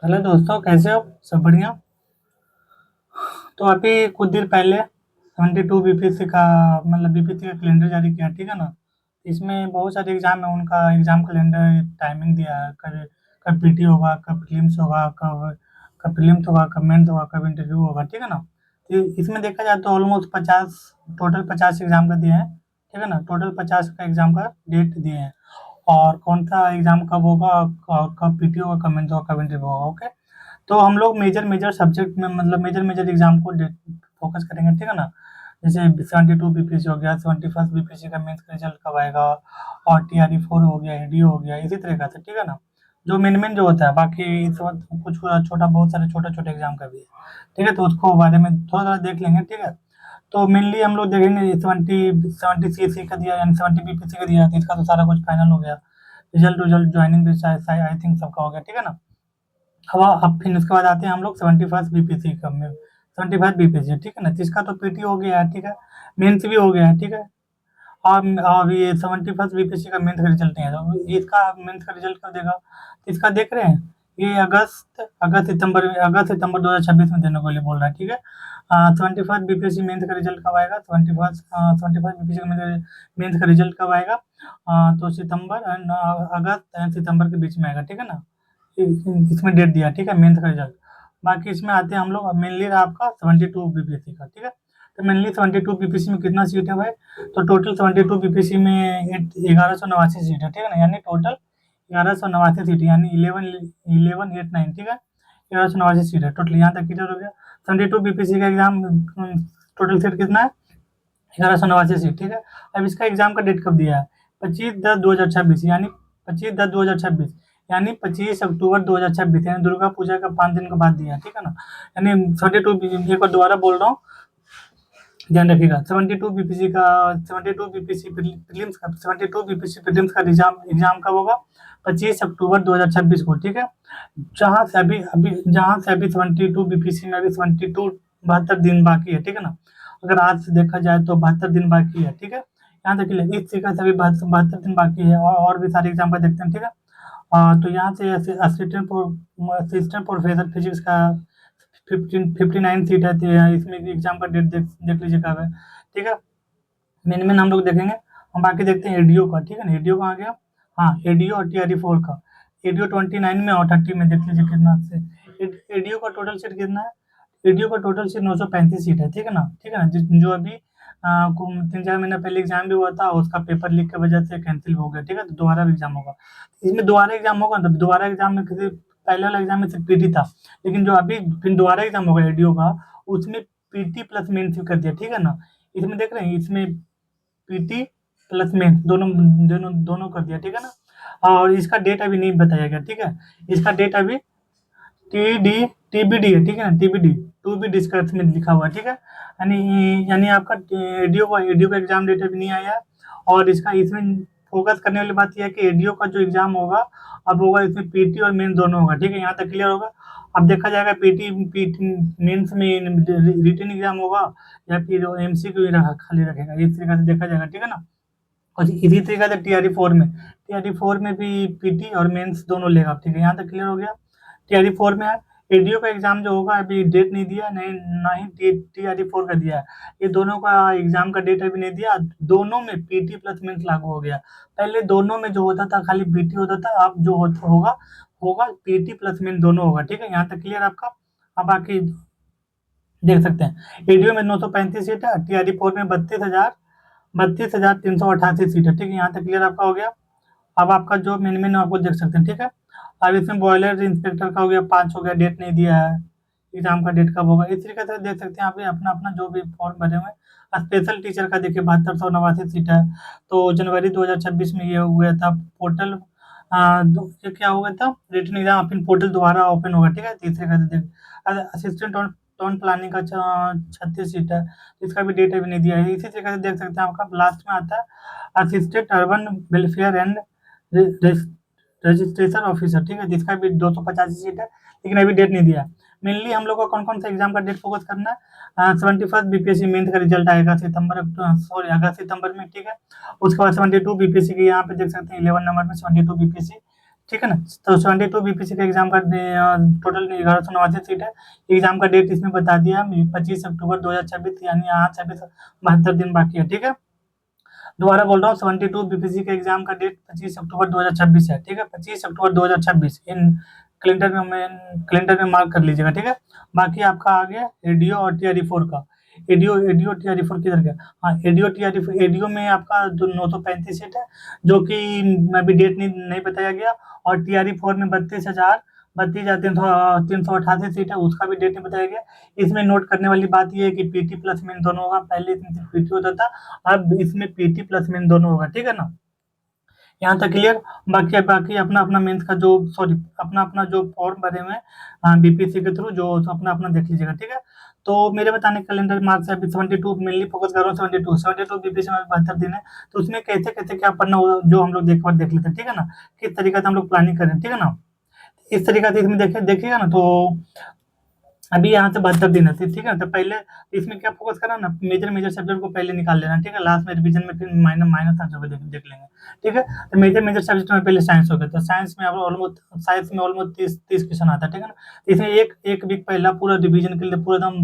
Hello दोस्तों, कैसे हो? सब बढ़िया। तो अभी कुछ देर पहले 72 बीपीएससी का बीपीएससी का कैलेंडर जारी किया, ठीक है ना। इसमें बहुत सारे एग्जाम है, उनका एग्जाम कैलेंडर टाइमिंग दिया है। कब कब पीटी होगा, कब प्रीलिम्स होगा, कब कब प्रीलिम्स होगा, कब मेंस होगा, कब इंटरव्यू होगा, ठीक है ना। तो इसमें देखा जाए तो ऑलमोस्ट 50, टोटल 50 एग्जाम का दिए हैं, ठीक है ना। टोटल 50 का एग्जाम का डेट दिए हैं, और कौन सा एग्जाम कब होगा, और कब पीटी होगा, कब मेंस होगा, कब इंटरव्यू होगा। ओके। तो हम लोग मेजर मेजर सब्जेक्ट में मेजर मेजर एग्जाम को फोकस करेंगे, ठीक है ना। जैसे 72 बीपीएससी हो गया, 71 बीपीएससी का मेंस का रिजल्ट कब आएगा, और टीआरई 4 हो गया, एडीओ हो गया, इसी तरह का था, ठीक है ना। जो मेन मेन जो होता है, बाकी इस वक्त कुछ छोटा, बहुत सारे छोटे छोटे एग्जाम का भी है, ठीक है। तो उसको बारे में थोड़ा थोड़ा देख लेंगे, ठीक है। तो मेनली हम लोग देखेंगे 70 सीएससी का दिया, यानी 70 बीपीएससी का दिया, तो इसका तो सारा कुछ फाइनल हो गया। रिजल्ट रिजल्ट ज्वाइनिंग भी आई थिंक सबका हो गया, ठीक है ना। अब फिर उसके बाद आते हैं हम लोग 71 बीपीएससी का में, 75 बीपीएससी, ठीक है ना। तो इसका तो पीटी हो गया है, ठीक है। मेंस भी हो गया है, ठीक है। अब ये 71 बीपीएससी का मेंस का रिजल्ट नहीं है, तो इसका मेंस का रिजल्ट कब देगा? तो इसका देख रहे हैं, ये अगस्त सितंबर 2026 में देने को लिए बोल रहा है, ठीक है। 71 बीपीएससी मेंस का रिजल्ट कब आएगा? 71 बीपीएससी का मेंस का रिजल्ट कब आएगा? तो सितंबर एंड अगस्त एंड सितंबर के बीच में आएगा, ठीक है ना। इसमें डेट दिया, ठीक है, मेंस का रिजल्ट। बाकी इसमें आते हैं हम लोग, मेनली रहा आपका 72 बीपीएससी का, ठीक है। तो मेनली 72 बीपीएससी में कितना सीट है भाई? तो टोटल 72 बीपीएससी में 1189 सीट है, ठीक है ना। यानी टोटल 1189 सीट, यानी 1189, ठीक है। 1189 सीट है टोटल, यहाँ तक क्लियर हो गया। 72 बीपीएससी का एग्जाम टोटल सीट कितना है? 1189 सीट, ठीक है। अब इसका एग्जाम का डेट कब दिया है? 25/10/2026, यानी 25/10/2026, यानी 25 अक्टूबर 2026, यानी दुर्गा पूजा का 5 दिन के बाद दिया है, ठीक है ना। यानी 72, एक बार दोबारा बोल रहा हूँ, ध्यान रखिएगा। 72 बीपीसी का 72 बीपीसी प्रीलिम्स का 72 बीपीसी प्रीलिम्स का एग्जाम एग्जाम कब होगा? 25 अक्टूबर 2026 को, ठीक है। जहाँ से अभी 72 बीपीसी में अभी 72 72 दिन बाकी है, ठीक है ना। अगर आज से देखा जाए तो 72 दिन बाकी है, ठीक है। यहाँ तक क्लियर, इस तरीके से अभी 72 दिन बाकी है, और भी सारे एग्जाम का देखते हैं, ठीक है। तो यहाँ से असिस्टेंट प्रोफेसर फिजिक्स का 59 सीट है, तो इसमें भी एग्जाम का डेट देख देख लीजिए कब है, ठीक है। मेन मेन हम लोग देखेंगे। हम बाकी देखते हैं एडीओ का, ठीक है ना। एडीओ कहाँ गया? हाँ, एडीओ और टीआरई 4 का। एडीओ 29 में और 30 में, देख लीजिए कितना से। एडीओ का टोटल सीट कितना है? एडीओ का टोटल सीट 935 सीट है, ठीक है ना, ठीक है ना। जो अभी 3-4 महीना पहले एग्जाम भी हुआ था, उसका पेपर लीक की वजह से कैंसिल हो गया, ठीक है। तो दोबारा भी एग्जाम होगा। इसमें दोबारा एग्जाम होगा ना, तो दोबारा एग्जाम में किसी पहले वाला एग्जाम में सिर्फ पीटी था, लेकिन जो अभी फिर दोबारा एग्जाम होगा एडीओ का, उसमें पीटी प्लस मेंस भी कर दिया, ठीक है ना। इसमें देख रहे हैं, इसमें पीटी प्लस मेंस दोनों दोनों दोनों कर दिया, ठीक है ना। और इसका डेट अभी नहीं बताया गया, ठीक है। इसका डेट अभी टी डी टीबीडी है, ठीक है ना। टीबीडी, टू बी डिस्कस में लिखा हुआ है, ठीक है। यानी यानी आपका एडीओ का एग्जाम डेट अभी नहीं आया है। और इसका इसमें फोकस करने वाली बात यह है कि एडीओ का जो एग्जाम होगा, अब होगा इसमें पीटी और मेन दोनों होगा, ठीक है। यहाँ तक क्लियर होगा। अब देखा जाएगा पीटी पीटी मेंस में रिटन एग्जाम होगा, या फिर एमसीक्यू रखा खाली रखेगा, इस तरीके से देखा जाएगा, ठीक है ना। और इसी तरीके से टीआरई 4 में भी पीटी और मेंस दोनों लेगा, ठीक है। यहाँ तक क्लियर हो गया। टीआरई 4 में है। एडीओ का एग्जाम जो होगा अभी डेट नहीं दिया, नहीं ना ही टीआरई 4 का दिया है। ये दोनों का एग्जाम का डेट अभी नहीं दिया। दोनों में पीटी प्लस मेंस लागू हो गया। पहले दोनों में जो होता था खाली पीटी होता था, अब जो होगा होगा पीटी प्लस मेंस दोनों होगा, ठीक है। यहाँ तक क्लियर आपका। अब बाकी देख सकते हैं, एडीओ में 935 सीट है, टीआरई 4 में 32,388 सीट है, ठीक है। यहाँ तक क्लियर आपका हो गया। अब आपका जो मेन मेन आपको देख सकते हैं, ठीक है। अब इसमें बॉयलर इंस्पेक्टर का हो गया, 5 हो गया, डेट नहीं दिया है। एग्जाम का डेट कब होगा, इस तरीके से देख सकते हैं आप भी अपना अपना जो भी फॉर्म भरे हुए हैं। स्पेशल टीचर का देखिए 7289 सीट है। तो जनवरी 2026 में ये हुआ था पोर्टल, ये क्या हुआ था, रिटन एग्जाम, फिर पोर्टल दोबारा ओपन होगा, ठीक है। तीसरे का देख असिस्टेंट टाउन प्लानिंग का 36 सीट है, इसका भी डेट अभी नहीं दिया है। इसी तरीके से देख सकते हैं आपका लास्ट में आता है assistant urban welfare and registration officer, ठीक है, जिसका भी 285 सीट है, लेकिन अभी डेट नहीं दिया। मेनली हम लोग को कौन कौन सा एग्जाम का डेट फोकस करना है? 71 बीपीएससी मेंस का रिजल्ट आएगा अगस्त सितंबर में, ठीक है। उसके बाद 72 बीपीएससी की यहाँ पे देख सकते हैं 11 नंबर में 72 बीपीएससी, ठीक है ना। तो 72 बीपीसी का एग्जाम का टोटल 1189 सीट है। एग्जाम का डेट इसमें बता दिया 25 अक्टूबर 2026, यानी यहाँ से अभी 72 दिन बाकी है। ठीक है, दोबारा बोल रहा हूँ, 72 बीपीसी के एग्जाम का डेट 25 अक्टूबर 2026 है। ठीक है, 25 अक्टूबर 2026 इन कैलेंडर में मार्क कर लीजिएगा। ठीक है, बाकी आपका आ गया एडीओ और टीआरई 4 का। एडीओ एडीओ टीआरई 4 किधर गया? हाँ, एडीओ टीआरई एडीओ में आपका 935 सीट है, जो कि अभी डेट नहीं बताया गया। और टीआरई 4 में 32,388 सीट है, उसका भी डेट नहीं बताया गया। इसमें नोट करने वाली बात यह है कि पीटी प्लस मेन दोनों होगा। पहले इसमें सिर्फ पीटी होता था, अब इसमें पीटी प्लस मेन दोनों होगा। ठीक है ना, यहाँ तक क्लियर। बाकी बाकी अपना अपना मेंस का जो सॉरी अपना अपना जो फॉर्म भरे हुए हैं बीपीसी के थ्रू, जो अपना अपना देख लीजिएगा। ठीक है, तो मेरे बताने कैलेंडर मार्क्स है अभी 72, मेनली फोकस कर रहा हूँ 72 बीपीसी में 72 दिन है। तो उसमें कैसे कैसे क्या पढ़ना होगा, जो हम लोग देख लेते हैं। ठीक है ना, किस तरीके से हम लोग प्लानिंग करें। ठीक है ना, इस तरीके से इसमें देखिएगा ना, तो अभी यहाँ से 72 दिन है। ठीक है, तो पहले इसमें क्या फोकस करना ना, मेजर मेजर सब्जेक्ट को पहले निकाल लेना। ठीक है, लास्ट में रिवीजन में फिर माइनर माइनर सब्जेक्ट को देख लेंगे। ठीक है, तो मेजर मेजर सब्जेक्ट में पहले साइंस हो गया, तो साइंस में ऑलमोस्ट 30 क्वेश्चन आता है। ठीक है ना, तो इसमें एक वीक पहला पूरा रिवीजन के लिए पूरा एकदम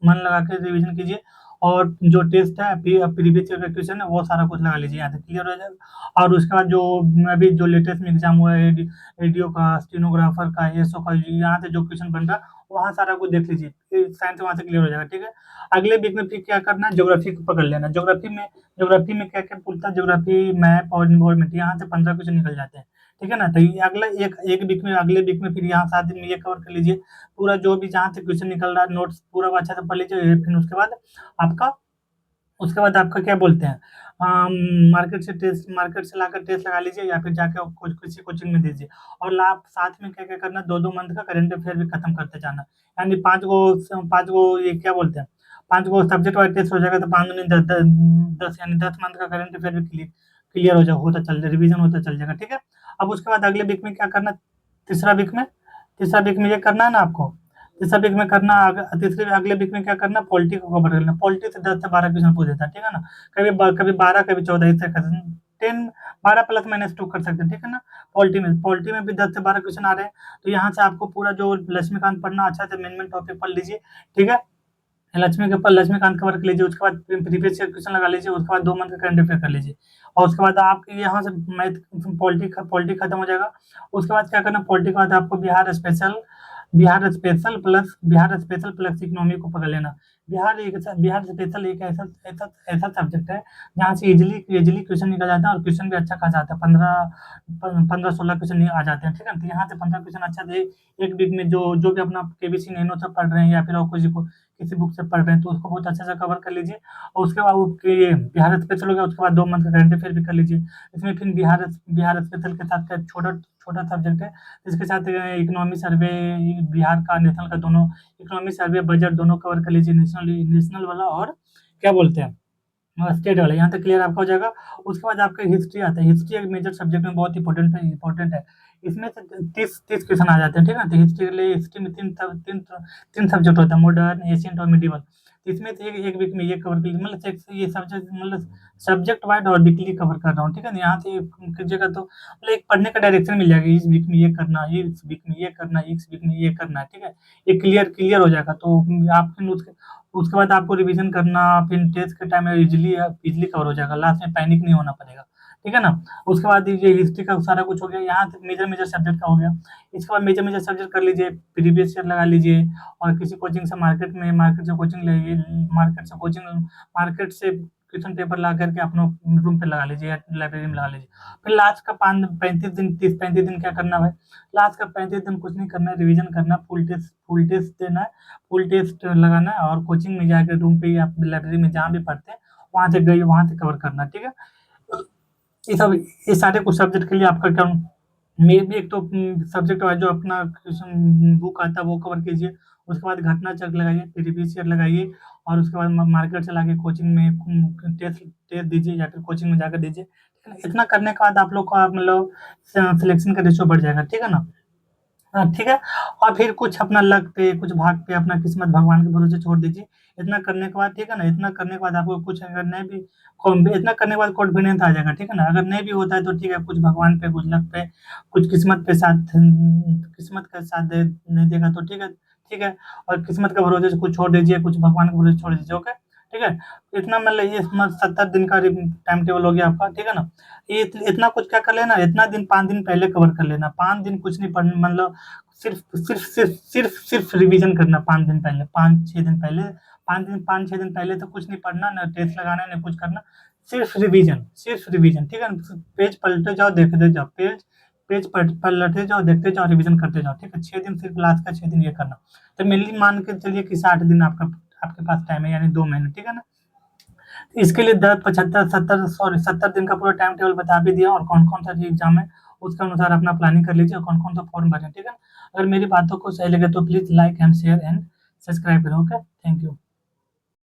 मन लगा के रिवीजन कीजिए। और जो टेस्ट है प्रीवियस ईयर का क्वेश्चन है वो सारा कुछ लगा लीजिए, यहाँ से क्लियर हो जाएगा। और उसके बाद जो अभी जो लेटेस्ट में एग्जाम हुआ है एडीओ का, स्टेनोग्राफर का, एसओ का, यहाँ से जो क्वेश्चन बन रहा है वहाँ सारा कुछ देख लीजिए, फिर साइंस वहाँ से क्लियर हो जाएगा। ठीक है, अगले वीक में फिर क्या करना है, ज्योग्राफी को पकड़ लेना। ज्योग्राफी में क्या क्या पूछता है, ज्योग्राफी, मैप और इन्वायरमेंट, यहाँ से 15 क्वेश्चन निकल जाते हैं। ठीक है ना, तो ये अगला एक वीक में, अगले वीक में फिर यहाँ 7 दिन में ये कवर कर लीजिए पूरा, जो भी जहाँ से क्वेश्चन निकल रहा है नोट्स पूरा अच्छा से पढ़ लीजिए। फिर आपका उसके बाद आपका क्या बोलते हैं, मार्केट से लाकर टेस्ट लगा लीजिए, या फिर जाके किसी कोचिंग में दीजिए। और लाभ साथ में क्या क्या करना, 2-2 मंथ का करंट अफेयर भी खत्म करते जाना। यानी पाँच गो ये क्या बोलते हैं, 5 गो सब्जेक्ट वाइज टेस्ट हो जाएगा, तो 5 दूनी 10 यानी 10 मंथ का करंट अफेयर भी क्लियर हो जाएगा, रिविजन होता चल जाएगा। ठीक है, अब उसके बाद अगले वीक में क्या करना, तीसरा वीक में तीसरा वीक में ये करना है ना आपको, तीसरा वीक में करना, तीसरे अगले वीक में क्या करना, पॉलिटी को कवर करना। पॉलिटी से 10 से 12 क्वेश्चन पूछ देता है। ठीक है ना, कभी 12, कभी 14, इस तरह से 10, 12 प्लस माइनस 2 कर सकते हैं। ठीक है ना, पॉलिटी में भी 10 से 12 क्वेश्चन आ रहे हैं, तो यहाँ से आपको पूरा जो लक्ष्मीकांत पढ़ना अच्छा से मेन टॉपिक पढ़ लीजिए। ठीक है, लक्ष्मी के ऊपर लक्ष्मीकांत कवर कर लीजिए, उसके बाद प्रीवियस ईयर क्वेश्चन लगा लीजिए, उसके बाद 2 मंथ का करंट अफेयर कर लीजिए। और उसके बाद आपके यहाँ से मैथ पॉलिटी खत्म हो जाएगा। उसके बाद क्या करना, पॉलिटी के बाद आपको बिहार स्पेशल प्लस इकोनॉमी को पकड़ लेना। बिहार स्पेशल एक ऐसा सब्जेक्ट है जहाँ से इजिली क्वेश्चन निकल जाता है, और क्वेश्चन भी अच्छा खासा आता है, 15-16 क्वेश्चन आ जाते हैं। ठीक है, तो यहाँ से 15 क्वेश्चन अच्छा से एक वीक में जो भी अपना केबीसी नैनो से पढ़ रहे हैं, या फिर और किसी बुक से पढ़ रहे हैं, तो उसको बहुत अच्छे से कवर कर लीजिए। और उसके बाद ये बिहार स्पेशल हो गया, उसके बाद 2 मंथ का करंट अफेयर भी कर लीजिए। इसमें फिर बिहार स्पेशल के साथ का छोटा छोटा सब्जेक्ट है, इसके साथ इकोनॉमी सर्वे, बिहार का, नेशनल का, दोनों इकोनॉमी सर्वे, बजट दोनों कवर कर लीजिए, नेशनल वाला और क्या बोलते हैं स्टेट वाला। यहाँ तक क्लियर आपका हो जाएगा। उसके बाद आपका हिस्ट्री आता है। हिस्ट्री एक मेजर सब्जेक्ट में बहुत इंपॉर्टेंट है। इसमें से 30 क्वेश्चन आ जाते हैं। ठीक है, तो हिस्ट्री के लिए हिस्ट्री में तीन सब्जेक्ट होता है, मॉडर्न, एशियंट और मिडिवल। इसमें से एक वीक में ये कवर कर लीजिए, ये सब्जेक्ट वाइड और वीकली कवर कर रहा हूँ। ठीक है, यहाँ से कीजिएगा तो मतलब एक पढ़ने का डायरेक्शन मिल जाएगा, इस वीक में ये करना, इस वीक में ये करना, इस वीक में ये करना है। ठीक है, ये क्लियर हो जाएगा, तो आप फिर उसके बाद आपको रिवीजन करना, फिर टेस्ट के टाइम में इजिली कवर हो जाएगा, लास्ट में पैनिक नहीं होना पड़ेगा। ठीक है ना, उसके बाद ये हिस्ट्री का सारा कुछ हो गया, यहाँ तक मेजर सब्जेक्ट का हो गया। इसके बाद मेजर सब्जेक्ट कर लीजिए, प्रीवियस ईयर लगा लीजिए, और किसी कोचिंग से मार्केट से क्वेश्चन पेपर ला करके अपने रूम पे लगा लीजिए या लाइब्रेरी में लगा लीजिए। फिर लास्ट का 35 दिन क्या करना है, लास्ट का 35 दिन कुछ नहीं करना है, रिवीजन करना, फुल टेस्ट देना है, फुल टेस्ट लगाना है, और कोचिंग में जाकर रूम पे या लाइब्रेरी में जहाँ भी पढ़ते हैं वहाँ से कवर करना। ठीक है, ये सारे कुछ सब्जेक्ट के लिए आपका क्या मे भी एक तो सब्जेक्ट वाइज जो अपना बुक आता है वो कवर कीजिए। उसके बाद घटना चक्र लगाइए, प्रीवियस ईयर लगाइए, और उसके बाद मार्केट से लाके कोचिंग में टेस्ट दीजिए, या फिर कोचिंग में जाकर दीजिए। ठीक है ना, इतना करने के बाद आप लोग का मतलब सिलेक्शन का रेशियो बढ़ जाएगा। ठीक है ना, ठीक है? और फिर कुछ अपना लक पे, कुछ भाग पे, अपना किस्मत भगवान के भरोसे छोड़ दीजिए। इतना करने के बाद, ठीक है ना? इतना करने के बाद आपको कुछ अगर नहीं भी इतना करने के बाद कॉन्फिडेंस आ जाएगा, ठीक है ना? अगर नहीं भी होता है तो ठीक है, कुछ भगवान पे, कुछ लक पे, कुछ किस्मत का साथ दे नहीं देगा तो ठीक है? और किस्मत के भरोसे से कुछ छोड़ दीजिए, कुछ भगवान के भरोसे छोड़ दीजिए, ओके? ठीक है? इतना मतलब ये 70 दिन का टाइम टेबल हो गया आपका, ठीक है ना? ये इतना कुछ क्या कर लेना, इतना दिन 5 दिन पहले कवर कर लेना। 5 दिन कुछ नहीं पढ़ना, मतलब सिर्फ रिवीजन करना 5 दिन पहले, 5-6 दिन पहले। 5 6 दिन पहले तो कुछ नहीं पढ़ना, ना टेस्ट लगाना, ना कुछ करना। सिर्फ रिवीजन, ठीक है ना? पेज पलटे जाओ, देखते जाओ, पेज पलटते जाओ, देखते जाओ, रिवीजन करते जाओ, ठीक है? 6 दिन, सिर्फ लास्ट का 6 दिन ये करना। तो मेनली मान के चलिए कि 60 दिन आपके पास टाइम है, यानी 2 महीने, ठीक है ना? इसके लिए 10 75 70 सॉरी 70 दिन का पूरा टाइम टेबल बता भी दिया, और कौन-कौन सा एग्ज़ाम है, उसके अनुसार अपना प्लानिंग कर लीजिए, और कौन-कौन सा फॉर्म भरें, ठीक है ना? अगर मेरी बातों को सही लगे तो please like and share and subscribe करें, ओके? Thank you.